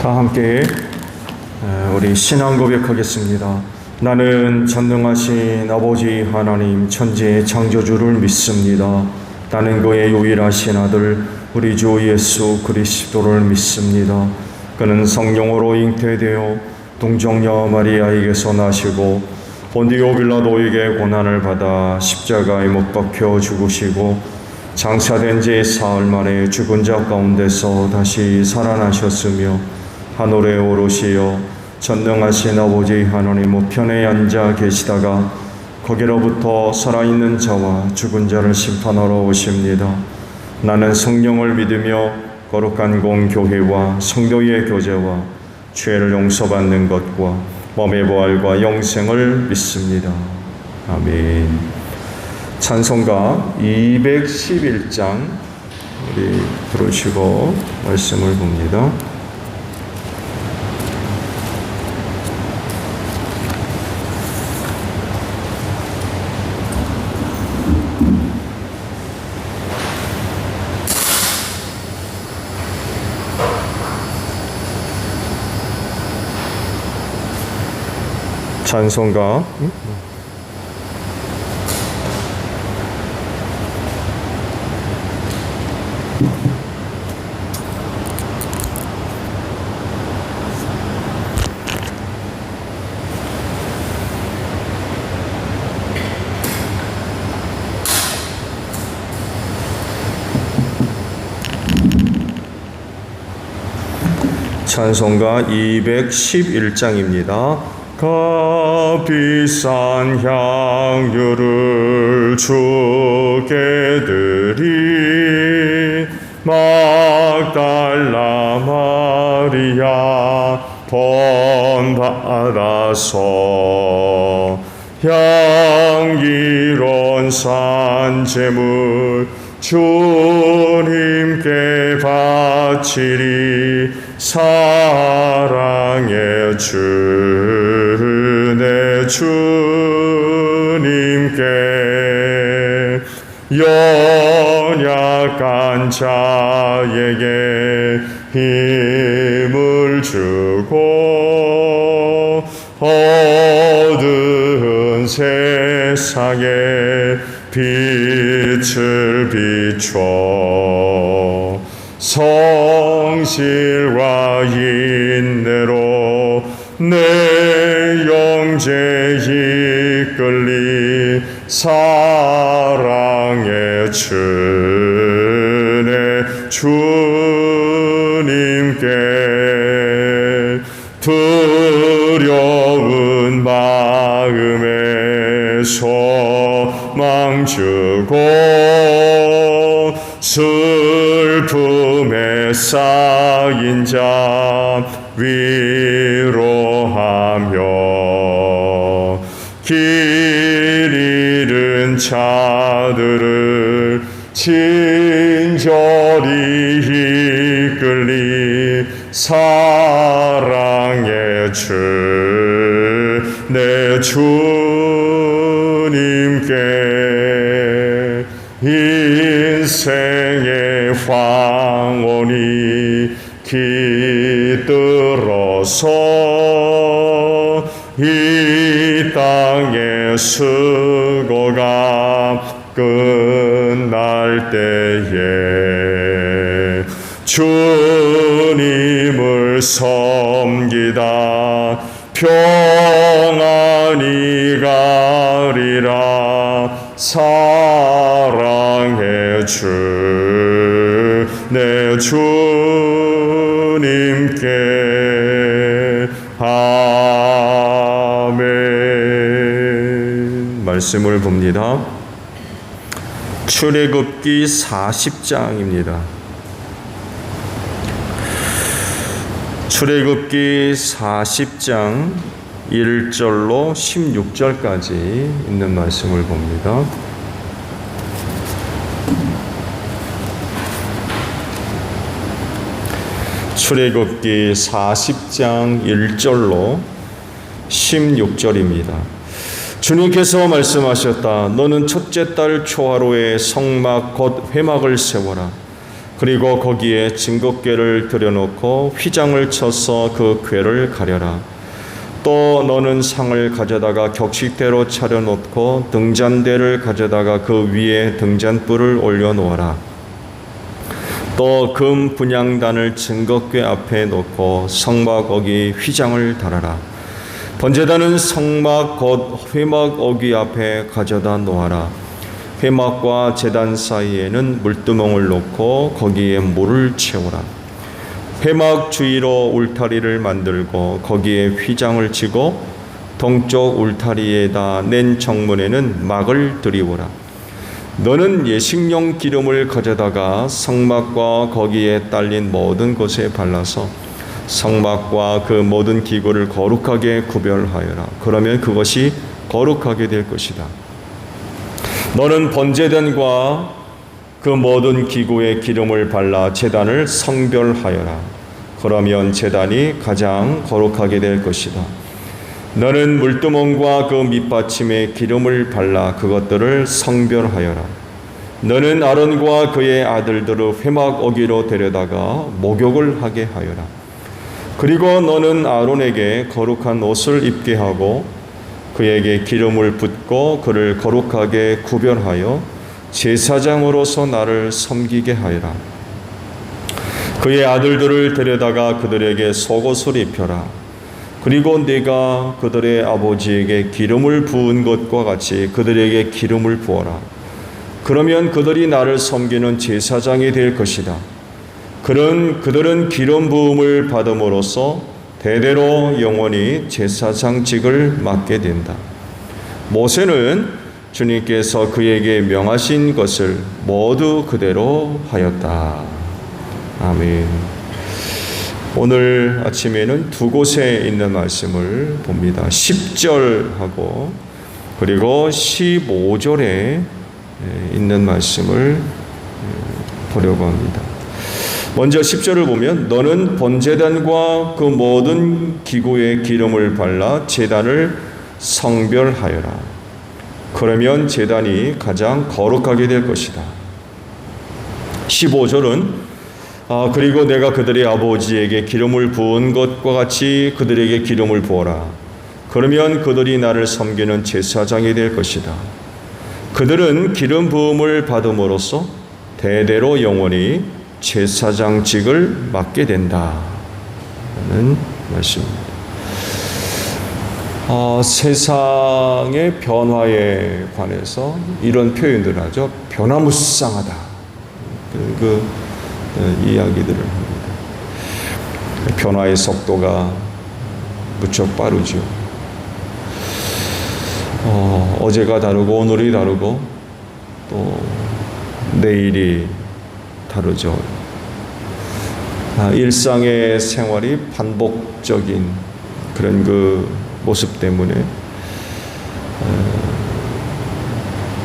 다 함께 우리 신앙 고백하겠습니다. 나는 전능하신 아버지 하나님 천지의 창조주를 믿습니다. 나는 그의 유일하신 아들 우리 주 예수 그리스도를 믿습니다. 그는 성령으로 잉태되어 동정녀 마리아에게서 나시고 본디오 빌라도에게 고난을 받아 십자가에 못 박혀 죽으시고 장사된 지 사흘 만에 죽은 자 가운데서 다시 살아나셨으며 하늘에 오르시어 전능하신 아버지 하나님 우편에 앉아 계시다가 거기로부터 살아있는 자와 죽은 자를 심판하러 오십니다. 나는 성령을 믿으며 거룩한 공교회와 성도의 교제와 죄를 용서받는 것과 몸의 부활과 영생을 믿습니다. 아멘. 찬송가 211장 우리 들으시고 말씀을 봅니다. 찬송가 찬송가 211장입니다. 값비싼 향유를 주께 드린 막달라 마리아 본받아서 향기로운 산제물 주님께 바치리 사랑의 주 내 주님께 연약한 자에게 힘을 주고 어두운 세상에 빛을 비춰 성실과 인내로 내 영제 이끌리 사랑의 주 내 주님께 두려운 마음에 소망 주고 슬픔에 쌓인 자 위로하며 길 잃은 자들을 친절히 이끌리 사랑의 주 내 주님께 인생의 황혼이 깃들어서 이 땅의 수고가 끝날 때에 주님을 섬기다 평안히 가리라 사랑의 주 내 주님께 아멘. 말씀을 봅니다. 출애굽기 40장입니다. 출애굽기 40장 1절로 16절까지 있는 말씀을 봅니다. 출애굽기 40장 1절로 16절입니다. 주님께서 말씀하셨다. 너는 첫째 달 초하루에 성막 곧 회막을 세워라. 그리고 거기에 증거궤를 들여놓고 휘장을 쳐서 그 궤를 가려라. 또 너는 상을 가져다가 격식대로 차려놓고 등잔대를 가져다가 그 위에 등잔불을 올려놓아라. 또 금 분향단을 증거궤 앞에 놓고 성막 어기 휘장을 달아라. 번제단은 성막 곧 회막 어기 앞에 가져다 놓아라. 회막과 제단 사이에는 물두멍을 놓고 거기에 물을 채우라. 회막 주위로 울타리를 만들고 거기에 휘장을 치고 동쪽 울타리에다 낸 정문에는 막을 들이우라. 너는 예식용 기름을 가져다가 성막과 거기에 딸린 모든 곳에 발라서 성막과 그 모든 기구를 거룩하게 구별하여라. 그러면 그것이 거룩하게 될 것이다. 너는 번제단과 그 모든 기구에 기름을 발라 제단을 성별하여라. 그러면 제단이 가장 거룩하게 될 것이다. 너는 물두멍과 그 밑받침에 기름을 발라 그것들을 성별하여라. 너는 아론과 그의 아들들을 회막 어기로 데려다가 목욕을 하게 하여라. 그리고 너는 아론에게 거룩한 옷을 입게 하고 그에게 기름을 붓고 그를 거룩하게 구별하여 제사장으로서 나를 섬기게 하여라. 그의 아들들을 데려다가 그들에게 속옷을 입혀라. 그리고 네가 그들의 아버지에게 기름을 부은 것과 같이 그들에게 기름을 부어라. 그러면 그들이 나를 섬기는 제사장이 될 것이다. 그들은 기름 부음을 받음으로써 대대로 영원히 제사장직을 맡게 된다. 모세는 주님께서 그에게 명하신 것을 모두 그대로 하였다. 아멘. 오늘 아침에는 두 곳에 있는 말씀을 봅니다. 10절하고 그리고 15절에 있는 말씀을 보려고 합니다. 먼저 10절을 보면 너는 번제단과 그 모든 기구에 기름을 발라 제단을 성별하여라. 그러면 제단이 가장 거룩하게 될 것이다. 15절은 그리고 내가 그들의 아버지에게 기름을 부은 것과 같이 그들에게 기름을 부어라. 그러면 그들이 나를 섬기는 제사장이 될 것이다. 그들은 기름 부음을 받음으로써 대대로 영원히 제사장직을 맡게 된다. 라는 말씀입니다. 세상의 변화에 관해서 이런 표현들을 하죠. 변화무쌍하다. 이야기들을 합니다. 변화의 속도가 무척 빠르죠. 어제가 다르고 오늘이 다르고 또 내일이 다르죠. 일상의 생활이 반복적인 그런 그 모습 때문에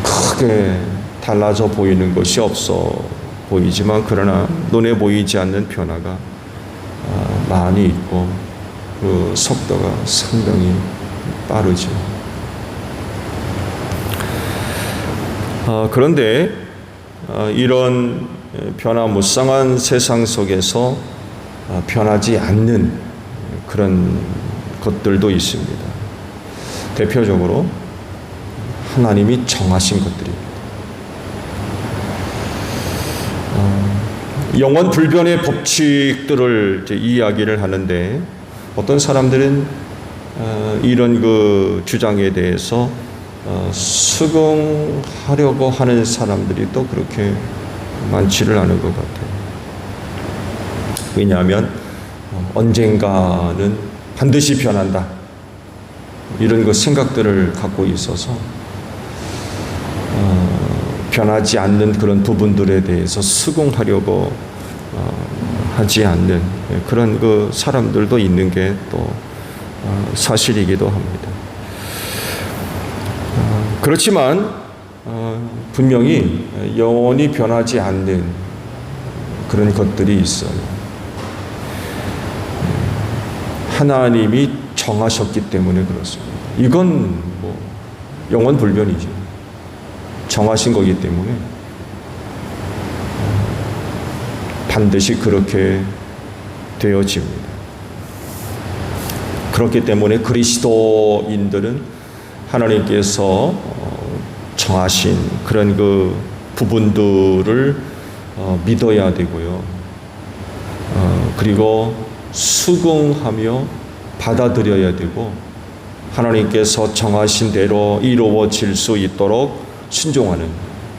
크게 달라져 보이는 것이 없어 보이지만 그러나 눈에 보이지 않는 변화가 많이 있고 그 속도가 상당히 빠르죠. 그런데 이런 변화무쌍한 세상 속에서 변하지 않는 그런 것들도 있습니다. 대표적으로 하나님이 정하신 것들입니다. 영원 불변의 법칙들을 이제 이야기를 하는데 어떤 사람들은 이런 그 주장에 대해서 수긍하려고 하는 사람들이 또 그렇게 많지를 않은 것 같아요. 왜냐하면 언젠가는 반드시 변한다. 이런 그 생각들을 갖고 있어서 변하지 않는 그런 부분들에 대해서 수긍하려고 하지 않는 그런 그 사람들도 있는 게 또 사실이기도 합니다. 그렇지만 분명히 영원히 변하지 않는 그런 것들이 있어요. 하나님이 정하셨기 때문에 그렇습니다. 이건 뭐 영원 불변이죠. 정하신 거기 때문에 반드시 그렇게 되어집니다. 그렇기 때문에 그리스도인들은 하나님께서 정하신 그런 그 부분들을 믿어야 되고요. 그리고 수긍하며 받아들여야 되고, 하나님께서 정하신 대로 이루어질 수 있도록 순종하는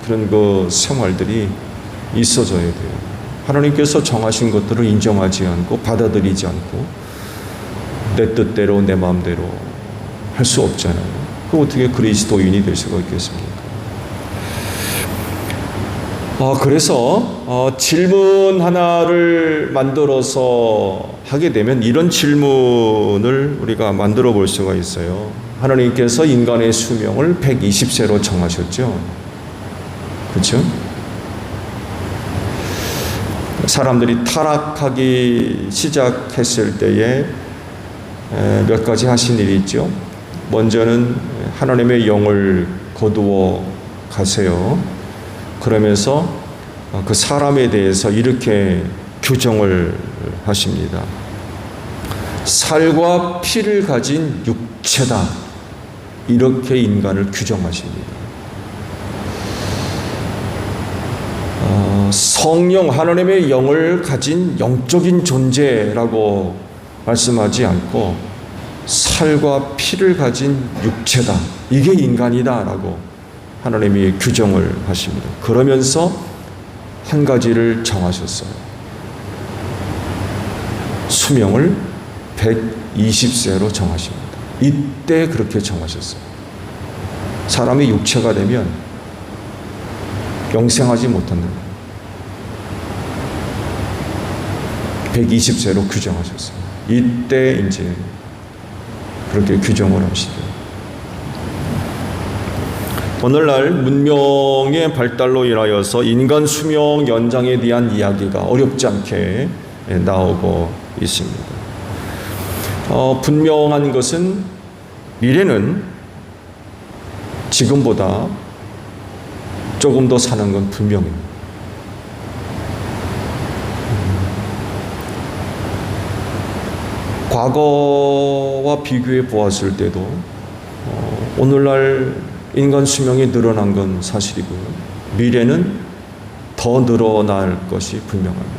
그런 그 생활들이 있어져야 돼요. 하나님께서 정하신 것들을 인정하지 않고 받아들이지 않고 내 뜻대로 내 마음대로 할 수 없잖아요. 그 어떻게 그리스도인이 될 수가 있겠습니까? 그래서 질문 하나를 만들어서 하게 되면 이런 질문을 우리가 만들어 볼 수가 있어요. 하나님께서 인간의 수명을 120세로 정하셨죠. 그렇죠? 사람들이 타락하기 시작했을 때에 몇 가지 하신 일이 있죠. 먼저는 하나님의 영을 거두어 가세요. 그러면서 그 사람에 대해서 이렇게 규정을 하십니다. 살과 피를 가진 육체다. 이렇게 인간을 규정하십니다. 성령, 하나님의 영을 가진 영적인 존재라고 말씀하지 않고 살과 피를 가진 육체다. 이게 인간이다라고 하나님이 규정을 하십니다. 그러면서 한 가지를 정하셨어요. 수명을 120세로 정하십니다. 이때 그렇게 정하셨어요. 사람이 육체가 되면 영생하지 못한다. 120세로 규정하셨어요. 이때 이제 그렇게 규정을 하시죠. 오늘날 문명의 발달로 인하여서 인간 수명 연장에 대한 이야기가 어렵지 않게 나오고 있습니다. 분명한 것은 미래는 지금보다 조금 더 사는 건 분명해요. 과거와 비교해 보았을 때도 오늘날 인간 수명이 늘어난 건 사실이고요. 미래는 더 늘어날 것이 분명합니다.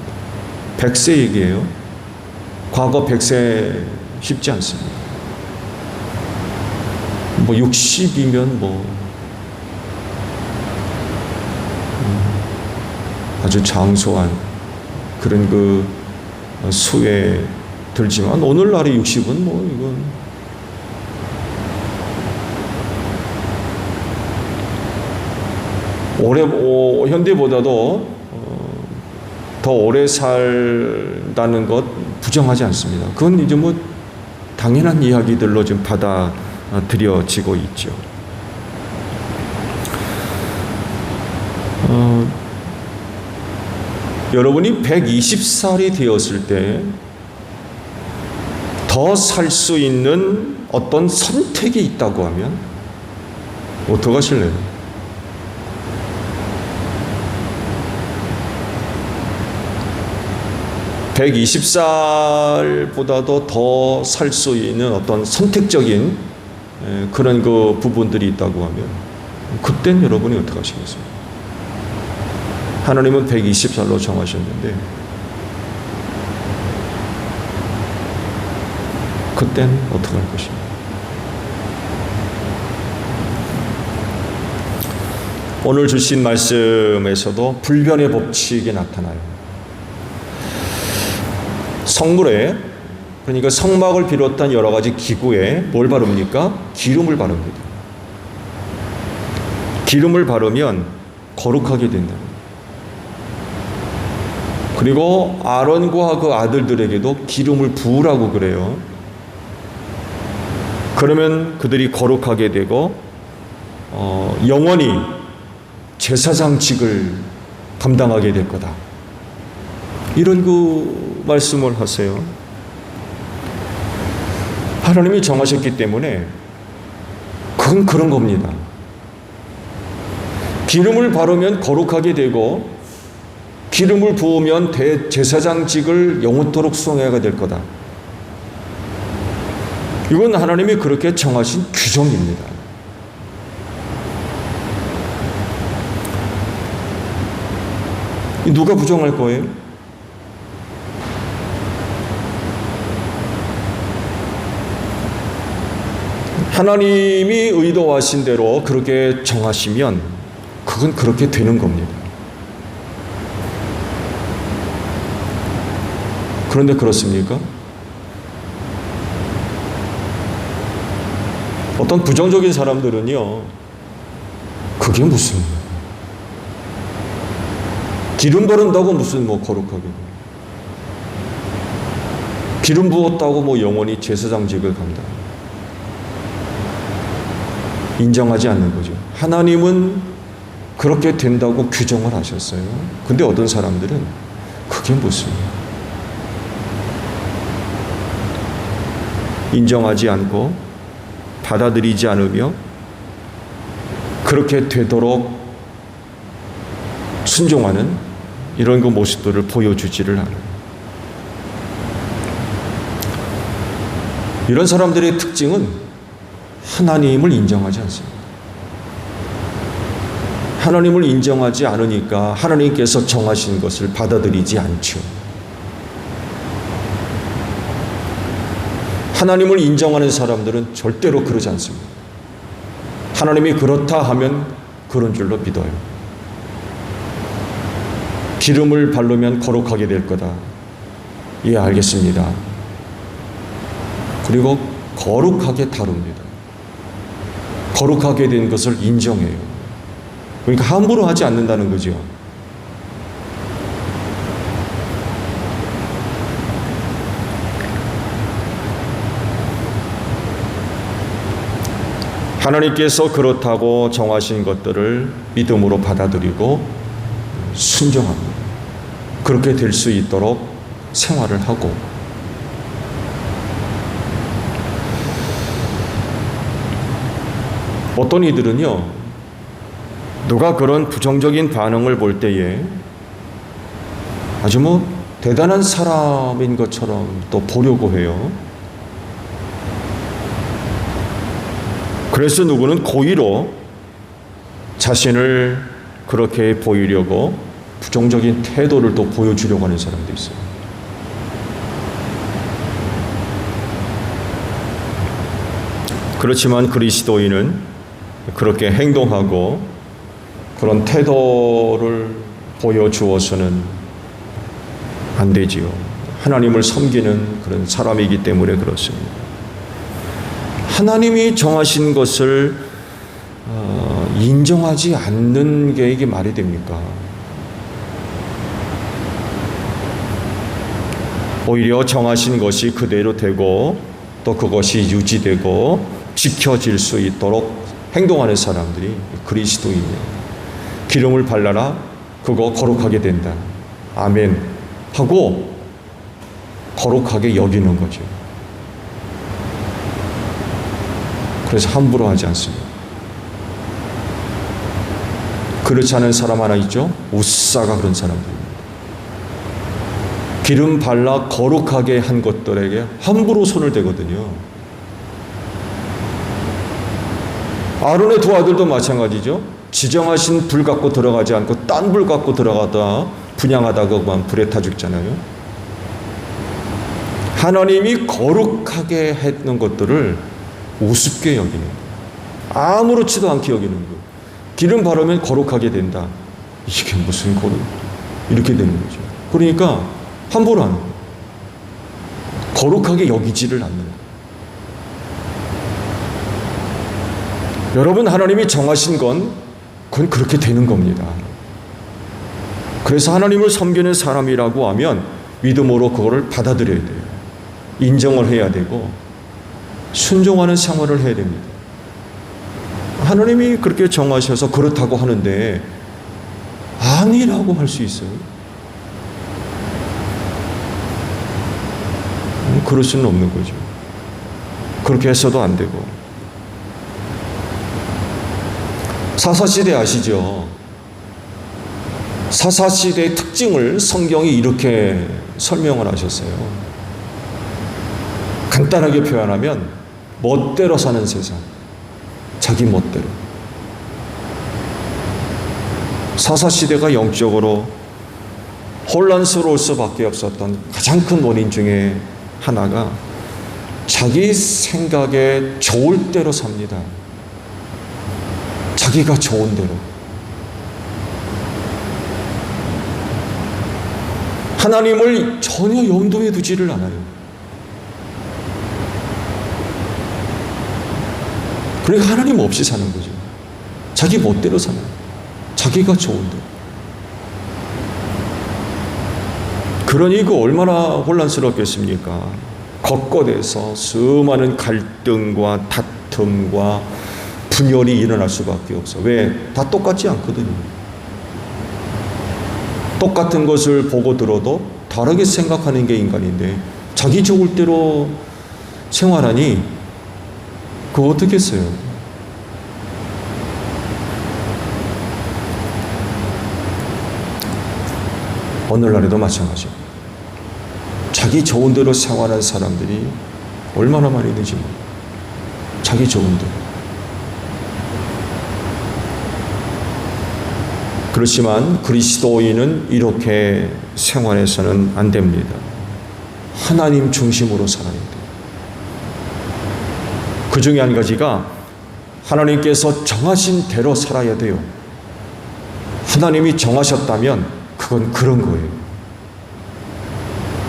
100세 얘기예요. 과거 100세 쉽지 않습니다. 60이면 아주 장소한 그런 그 수에 들지만 오늘날의 60은 이건 현대보다도 더 오래 살다는 것 부정하지 않습니다. 그건 이제 당연한 이야기들로 좀 받아들여지고 있죠. 여러분이 120살이 되었을 때 더 살 수 있는 어떤 선택이 있다고 하면 어떻게 하실래요? (120살보다도) 더 살 수 있는 어떤 선택적인 그런 그 부분들이 있다고 하면 그땐 여러분이 어떻게 하시겠습니까? 하나님은 120살로 정하셨는데 그땐 어떻게 할 것입니까? 오늘 주신 말씀에서도 불변의 법칙이 나타나요. 성물에, 그러니까 성막을 비롯한 여러 가지 기구에 뭘 바릅니까? 기름을 바릅니다. 기름을 바르면 거룩하게 된다. 그리고 아론과 그 아들들에게도 기름을 부으라고 그래요. 그러면 그들이 거룩하게 되고 영원히 제사장직을 감당하게 될 거다. 이런 그 말씀을 하세요. 하나님이 정하셨기 때문에 그건 그런 겁니다. 기름을 바르면 거룩하게 되고 기름을 부으면 대제사장직을 영원토록 수행해야 될 거다. 이건 하나님이 그렇게 정하신 규정입니다. 누가 부정할 거예요? 하나님이 의도하신 대로 그렇게 정하시면 그건 그렇게 되는 겁니다. 그런데 그렇습니까? 어떤 부정적인 사람들은요, 그게 무슨 기름 바른다고 무슨 거룩하게, 기름 부었다고 영원히 제사장직을 간다, 인정하지 않는 거죠. 하나님은 그렇게 된다고 규정을 하셨어요. 근데 어떤 사람들은 그게 무슨, 인정하지 않고 받아들이지 않으며 그렇게 되도록 순종하는 이런 그 모습들을 보여주지를 않아요. 이런 사람들의 특징은 하나님을 인정하지 않습니다. 하나님을 인정하지 않으니까 하나님께서 정하신 것을 받아들이지 않죠. 하나님을 인정하는 사람들은 절대로 그러지 않습니다. 하나님이 그렇다 하면 그런 줄로 믿어요. 기름을 바르면 거룩하게 될 거다. 예, 알겠습니다. 그리고 거룩하게 다룹니다. 거룩하게 된 것을 인정해요. 그러니까 함부로 하지 않는다는 거죠. 하나님께서 그렇다고 정하신 것들을 믿음으로 받아들이고 순종합니다. 그렇게 될 수 있도록 생활을 하고, 어떤 이들은요, 누가 그런 부정적인 반응을 볼 때에 아주 대단한 사람인 것처럼 또 보려고 해요. 그래서 누구는 고의로 자신을 그렇게 보이려고 부정적인 태도를 또 보여주려고 하는 사람도 있어요. 그렇지만 그리스도인은 그렇게 행동하고 그런 태도를 보여주어서는 안 되지요. 하나님을 섬기는 그런 사람이기 때문에 그렇습니다. 하나님이 정하신 것을 인정하지 않는 게 이게 말이 됩니까? 오히려 정하신 것이 그대로 되고 또 그것이 유지되고 지켜질 수 있도록 행동하는 사람들이 그리스도인이에요. 기름을 발라라, 그거 거룩하게 된다. 아멘 하고 거룩하게 여기는 거죠. 그래서 함부로 하지 않습니다. 그렇지 않은 사람 하나 있죠? 우사가 그런 사람들입니다. 기름 발라 거룩하게 한 것들에게 함부로 손을 대거든요. 아론의 두 아들도 마찬가지죠. 지정하신 불 갖고 들어가지 않고 딴 불 갖고 들어가다 분양하다가 그만 불에 타 죽잖아요. 하나님이 거룩하게 했는 것들을 우습게 여기는 거예요. 아무렇지도 않게 여기는 거예요. 기름 바르면 거룩하게 된다. 이게 무슨 거룩? 이렇게 되는 거죠. 그러니까 함부로 하는 거예요. 거룩하게 여기지를 않는 거예요. 여러분, 하나님이 정하신 건 그건 그렇게 되는 겁니다. 그래서 하나님을 섬기는 사람이라고 하면 믿음으로 그거를 받아들여야 돼요. 인정을 해야 되고 순종하는 생활을 해야 됩니다. 하나님이 그렇게 정하셔서 그렇다고 하는데 아니라고 할 수 있어요? 그럴 수는 없는 거죠. 그렇게 해서도 안 되고. 사사시대 아시죠? 사사시대의 특징을 성경이 이렇게 설명을 하셨어요. 간단하게 표현하면 멋대로 사는 세상, 자기 멋대로. 사사시대가 영적으로 혼란스러울 수밖에 없었던 가장 큰 원인 중에 하나가 자기 생각에 좋을 대로 삽니다. 자기가 좋은 대로. 하나님을 전혀 염두에 두지를 않아요. 그러니까 하나님 없이 사는 거죠. 자기 멋대로 사는 거예요. 자기가 좋은 대로. 그러니 그 얼마나 혼란스럽겠습니까? 곳곳에서 수많은 갈등과 다툼과 분열이 일어날 수밖에 없어. 왜? 다 똑같지 않거든요. 똑같은 것을 보고 들어도 다르게 생각하는 게 인간인데 자기 좋을 대로 생활하니 그거 어떻겠어요? 오늘날에도 마찬가지입니다. 자기 좋은 대로 생활하는 사람들이 얼마나 많이 있는지 모르겠어요. 자기 좋은 대로. 그렇지만 그리스도인은 이렇게 생활해서는 안 됩니다. 하나님 중심으로 살아야 돼요. 그 중에 한 가지가 하나님께서 정하신 대로 살아야 돼요. 하나님이 정하셨다면 그건 그런 거예요.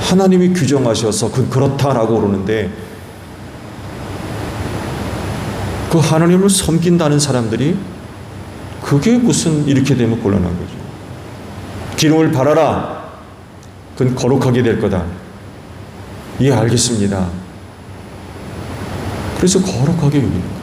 하나님이 규정하셔서 그건 그렇다라고 그러는데 그 하나님을 섬긴다는 사람들이 그게 무슨 이렇게 되면 곤란한 거죠. 기름을 바라라. 그건 거룩하게 될 거다. 예, 알겠습니다. 그래서 거룩하게 여기는 거예요.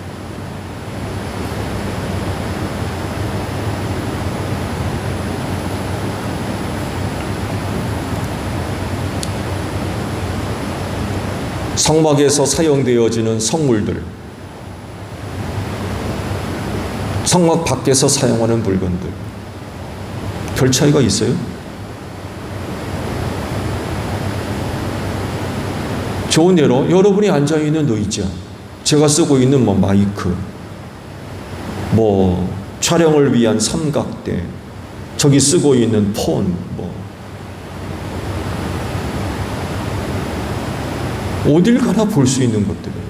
성막에서 사용되어지는 성물들, 성막 밖에서 사용하는 물건들, 별 차이가 있어요? 좋은 예로 여러분이 앉아있는 의자, 제가 쓰고 있는 마이크, 촬영을 위한 삼각대, 저기 쓰고 있는 폰, 어딜 가나 볼 수 있는 것들이에요.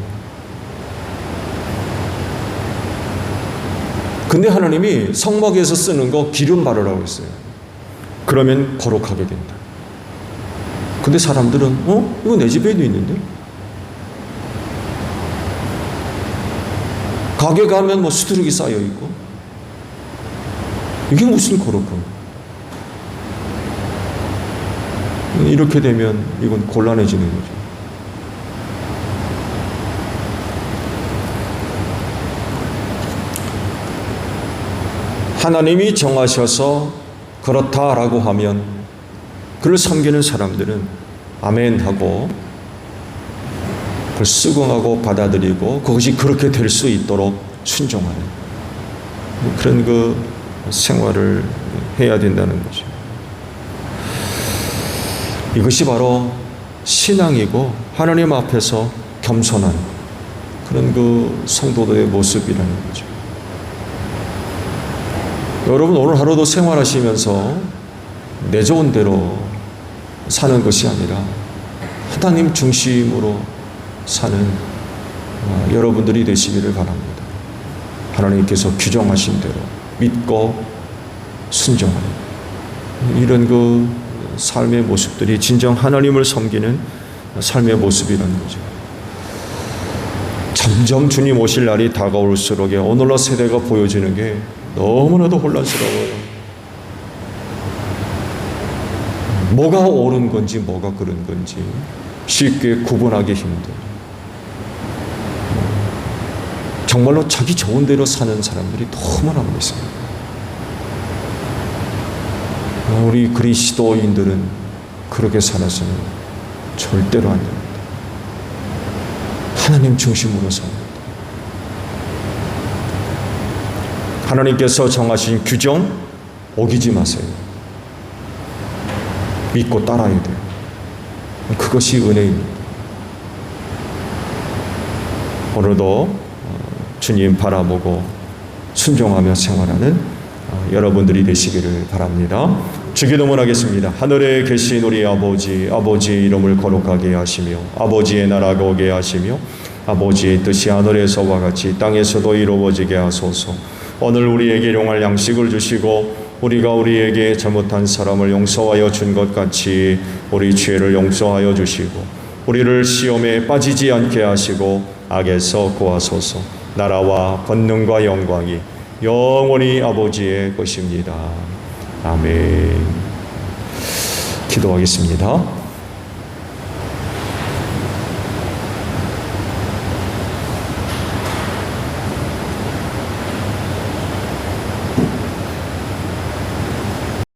근데 하나님이 성막에서 쓰는 거 기름 바르라고 했어요. 그러면 거룩하게 된다. 근데 사람들은 이거 내 집에도 있는데? 가게 가면 수두룩이 쌓여 있고 이게 무슨 거룩함? 이렇게 되면 이건 곤란해지는 거죠. 하나님이 정하셔서 그렇다라고 하면 그를 섬기는 사람들은 아멘 하고 그걸 수긍하고 받아들이고 그것이 그렇게 될 수 있도록 순종하는 그런 그 생활을 해야 된다는 거죠. 이것이 바로 신앙이고 하나님 앞에서 겸손한 그런 그 성도들의 모습이라는 거죠. 여러분 오늘 하루도 생활하시면서 내 좋은 대로 사는 것이 아니라 하나님 중심으로 사는 여러분들이 되시기를 바랍니다. 하나님께서 규정하신 대로 믿고 순종하는 이런 그 삶의 모습들이 진정 하나님을 섬기는 삶의 모습이라는 거죠. 점점 주님 오실 날이 다가올수록 오늘날 세대가 보여지는 게 너무나도 혼란스러워요. 뭐가 옳은 건지 뭐가 그른 건지 쉽게 구분하기 힘들어요. 정말로 자기 좋은 대로 사는 사람들이 너무나 많이 있습니다. 우리 그리스도인들은 그렇게 살아서는 절대로 안 됩니다. 하나님 중심으로 삽니다. 하나님께서 정하신 규정 어기지 마세요. 믿고 따라야 돼요. 그것이 은혜입니다. 오늘도 주님 바라보고 순종하며 생활하는 여러분들이 되시기를 바랍니다. 주기도문 하겠습니다. 하늘에 계신 우리 아버지, 아버지의 이름을 거룩하게 하시며 아버지의 나라가 오게 하시며 아버지의 뜻이 하늘에서와 같이 땅에서도 이루어지게 하소서. 오늘 우리에게 일용할 양식을 주시고 우리가 우리에게 잘못한 사람을 용서하여 준 것 같이 우리 죄를 용서하여 주시고 우리를 시험에 빠지지 않게 하시고 악에서 구하소서. 나라와 권능과 영광이 영원히 아버지의 것입니다. 아멘. 기도하겠습니다.